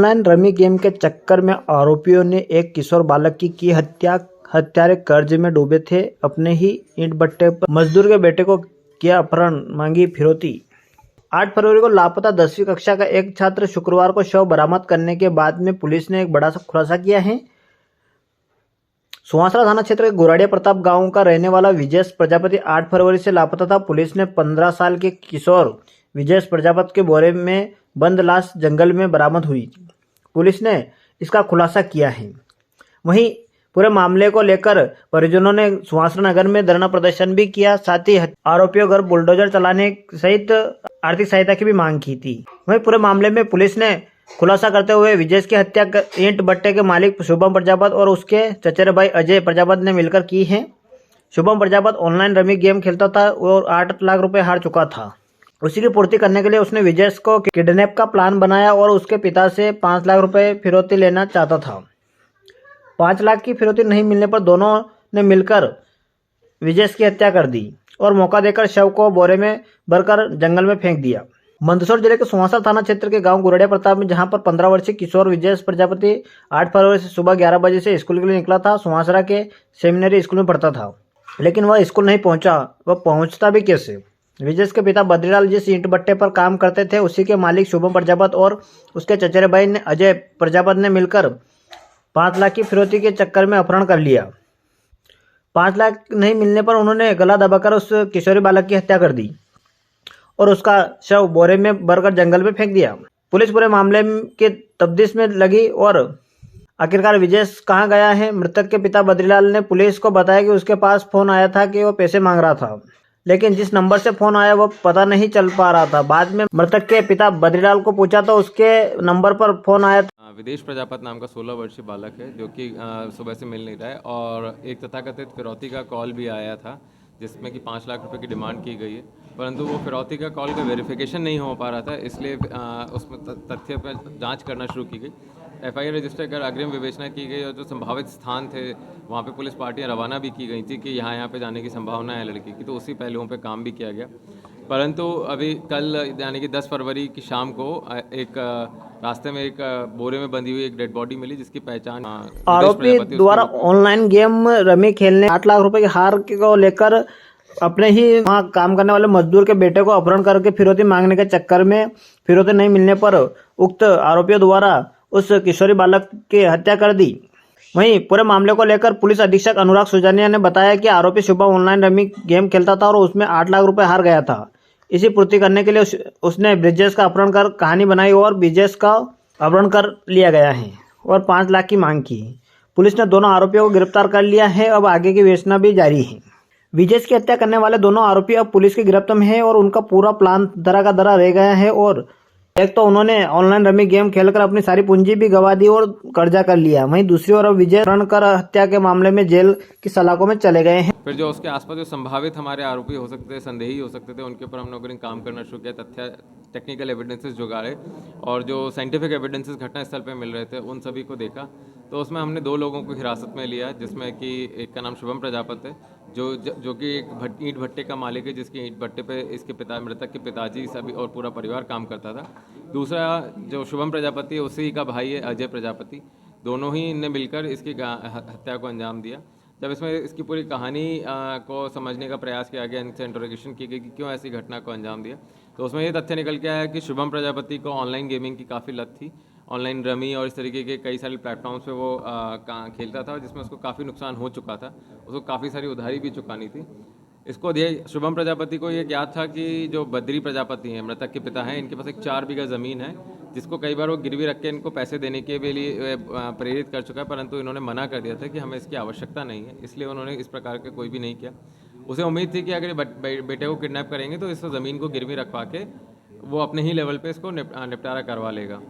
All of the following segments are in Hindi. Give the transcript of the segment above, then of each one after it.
ऑनलाइन रमी गेम के चक्कर में आरोपियों ने एक किशोर बालक की हत्या। हत्यारे कर्ज में डूबे थे। अपने ही ईंट भट्टे पर मजदूर के बेटे को किया अपहरण, मांगी फिरौती। 8 फरवरी को लापता 10वीं कक्षा का एक छात्र, शुक्रवार को शव बरामद करने के बाद में पुलिस ने एक बड़ा खुलासा किया है। सुवासरा थाना क्षेत्र के गुराड़िया प्रताप गांव का रहने वाला विजय प्रजापति 8 फरवरी से लापता था। पुलिस ने 15 साल के किशोर विजय प्रजापति के बोरे में बंद लाश जंगल में बरामद हुई। पुलिस ने इसका खुलासा किया है। वहीं पूरे मामले को लेकर परिजनों ने सुवासरा नगर में धरना प्रदर्शन भी किया। साथ ही आरोपियों घर बुलडोजर चलाने सहित आर्थिक सहायता की भी मांग की थी। वहीं पूरे मामले में पुलिस ने खुलासा करते हुए विजय की हत्या ईंट भट्टे के मालिक शुभम प्रजापति और उसके चचेरे भाई अजय प्रजापति ने मिलकर की है। Shubham Prajapati online rummy game खेलता था और 8 लाख रुपए हार चुका था। उसी की पूर्ति करने के लिए उसने विजय को किडनैप का प्लान बनाया और उसके पिता से 5 लाख रुपए फिरौती लेना चाहता था। 5 लाख की फिरौती नहीं मिलने पर दोनों ने मिलकर विजय की हत्या कर दी और मौका देकर शव को बोरे में भरकर जंगल में फेंक दिया। मंदसौर जिले के सुवासरा थाना क्षेत्र के गांव गुराड़िया प्रताप में, जहां पर 15 वर्षीय किशोर विजय प्रजापति 8 फरवरी से सुबह 11 बजे से स्कूल के लिए निकला था। सुवासरा के सेमिनरी स्कूल में पढ़ता था, लेकिन वह स्कूल नहीं पहुंचा। वह पहुंचता भी कैसे? विजय के पिता बद्रीलाल जिस ईंट भट्टे पर काम करते थे, उसी के मालिक शुभम प्रजापति और उसके चचेरे भाई ने अजय प्रजापति ने मिलकर 5 लाख की फिरौती के चक्कर में अपहरण कर लिया। 5 लाख नहीं मिलने पर उन्होंने गला दबाकर उस किशोरी बालक की हत्या कर दी और उसका शव बोरे में भरकर जंगल में फेंक दिया। पुलिस पूरे मामले के तफ्तीश में लगी और आखिरकार विजय कहाँ गया है? मृतक के पिता बद्रीलाल ने पुलिस को बताया कि उसके पास फोन आया था कि वो पैसे मांग रहा था, लेकिन जिस नंबर से फोन आया वो पता नहीं चल पा रहा था। बाद में मृतक के पिता बद्रीलाल को पूछा तो उसके नंबर पर फोन आया। विदेश प्रजापति नाम का 16 वर्षीय बालक है जो कि सुबह से मिल नहीं रहा है और एक तथाकथित फिरौती का कॉल भी आया था जिसमें कि 5 लाख रुपए की डिमांड की गई है, परंतु वो फिरौती का कॉल का वेरिफिकेशन नहीं हो पा रहा था, इसलिए उसमें तथ्य पर जांच करना शुरू की गई। एफआईआर रजिस्टर कर अग्रिम विवेचना की गई और जो संभावित स्थान थे वहाँ पे पुलिस पार्टियाँ रवाना भी की गई थी कि यहाँ पे जाने की संभावना है लड़की की, तो उसी पहलुओं पे काम भी किया गया। परंतु अभी कल यानी कि 10 फरवरी की शाम को एक रास्ते में एक बोरे में बंधी हुई एक डेड बॉडी मिली जिसकी पहचान आरोपी द्वारा ऑनलाइन गेम रमी खेलने 8 लाख रुपए की हार को लेकर अपने ही वहाँ काम करने वाले मजदूर के बेटे को अपहरण करके फिरौती मांगने के चक्कर में फिरौती नहीं मिलने पर उक्त आरोपियों द्वारा उस किशोरी बालक की हत्या कर दी। वहीं पूरे मामले को लेकर पुलिस अधीक्षक अनुराग सुजानिया ने बताया कि आरोपी शुभम ऑनलाइन रमी गेम खेलता था और उसमें 8 लाख रुपए हार गया था। इसी पूर्ति करने के लिए उसने ब्रिजेश का अपहरण कर कहानी बनाई और ब्रिजेश का अपहरण कर लिया गया है और 5 लाख की मांग की। पुलिस ने दोनों आरोपियों को गिरफ्तार कर लिया है। अब आगे की विवेचना भी जारी है। विजय की हत्या करने वाले दोनों आरोपी अब पुलिस की गिरफ्त में है और उनका पूरा प्लान दरा का दरा रह गया है। और एक तो उन्होंने ऑनलाइन रमी गेम खेलकर अपनी सारी पूंजी भी गवा दी और कर्जा कर लिया। वहीं दूसरी ओर अब विजय कर हत्या के मामले में जेल की सलाखों में चले गए हैं। फिर जो उसके आसपास जो संभावित हमारे आरोपी हो सकते थे, संदेही हो सकते थे, उनके ऊपर हम लोगों ने काम करना शुरू किया। तथ्य टेक्निकल एविडेंसेस जुगाड़े और जो साइंटिफिक एविडेंसेस घटनास्थल पे मिल रहे थे उन सभी को देखा, तो उसमें हमने 2 लोगों को हिरासत में लिया, जिसमें कि एक का नाम शुभम प्रजापति है जो कि एक ईंट भट्टे का मालिक है, जिसके ईंट भट्टे पे इसके पिता मृतक के पिताजी सभी और पूरा परिवार काम करता था। दूसरा जो शुभम प्रजापति है उसी का भाई है अजय प्रजापति। दोनों ही ने मिलकर इसकी हत्या को अंजाम दिया। जब इसमें इसकी पूरी कहानी को समझने का प्रयास किया गया, इनसे इंटरोगेशन की गई कि क्यों ऐसी घटना को अंजाम दिया, तो उसमें ये तथ्य निकल के आया कि शुभम प्रजापति को ऑनलाइन गेमिंग की काफ़ी लत थी। ऑनलाइन रमी और इस तरीके के कई सारे प्लेटफॉर्म्स पे वो खेलता था, जिसमें उसको काफ़ी नुकसान हो चुका था। उसको काफ़ी सारी उधारी भी चुकानी थी। इसको शुभम प्रजापति को ये ज्ञात था कि जो बद्री प्रजापति हैं, मृतक के पिता हैं, इनके पास एक 4 बीघा ज़मीन है, जिसको कई बार वो गिरवी रख के इनको पैसे देने के लिए प्रेरित कर चुका है, परंतु इन्होंने मना कर दिया था कि हमें इसकी आवश्यकता नहीं है, इसलिए उन्होंने इस प्रकार के कोई भी नहीं किया। उसे उम्मीद थी कि अगर बेटे को किडनैप करेंगे तो इस ज़मीन को गिरवी रखवा के वो अपने ही लेवल पे इसको निपटारा करवा लेगा।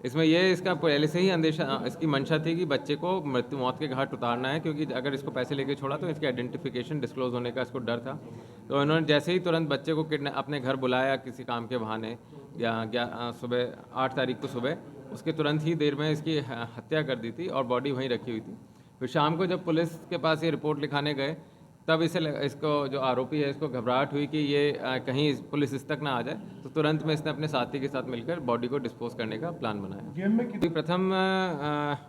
इसमें ये इसका पहले से ही अंदेशा, इसकी मंशा थी कि बच्चे को मृत्यु मौत के घाट उतारना है, क्योंकि अगर इसको पैसे लेके छोड़ा तो इसकी आइडेंटिफिकेशन डिस्क्लोज होने का इसको डर था। तो इन्होंने जैसे ही तुरंत बच्चे को अपने घर बुलाया किसी काम के बहाने, या सुबह 8 तारीख को सुबह, उसके तुरंत ही देर में इसकी हत्या कर दी थी और बॉडी वहीं रखी हुई थी। फिर शाम को जब पुलिस के पास ये रिपोर्ट लिखाने गए तब इसको जो आरोपी है इसको घबराहट हुई कि ये कहीं पुलिस इस तक ना आ जाए, तो तुरंत में इसने अपने साथी के साथ मिलकर बॉडी को डिस्पोज करने का प्लान बनाया। गेम में अभी प्रथम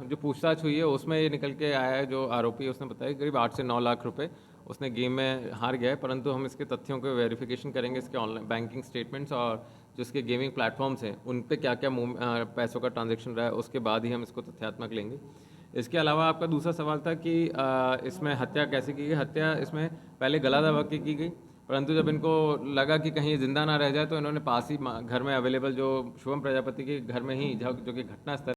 जो पूछताछ हुई है उसमें ये निकल के आया है, जो आरोपी है उसने बताया कि करीब 8 से 9 लाख रुपए उसने गेम में हार गया है, परंतु हम इसके तथ्यों को वेरिफिकेशन करेंगे, इसके ऑनलाइन बैंकिंग स्टेटमेंट्स और जो इसके गेमिंग प्लेटफॉर्म्स हैं उन पे क्या क्या पैसों का ट्रांजैक्शन रहा है, उसके बाद ही हम इसको तथ्यात्मक लेंगे। इसके अलावा आपका दूसरा सवाल था कि इसमें हत्या कैसे की गई। हत्या इसमें पहले गला दबा के की गई, परंतु जब इनको लगा कि कहीं जिंदा ना रह जाए तो इन्होंने पास ही घर में अवेलेबल जो शुभम प्रजापति के घर में ही जो कि घटना स्थल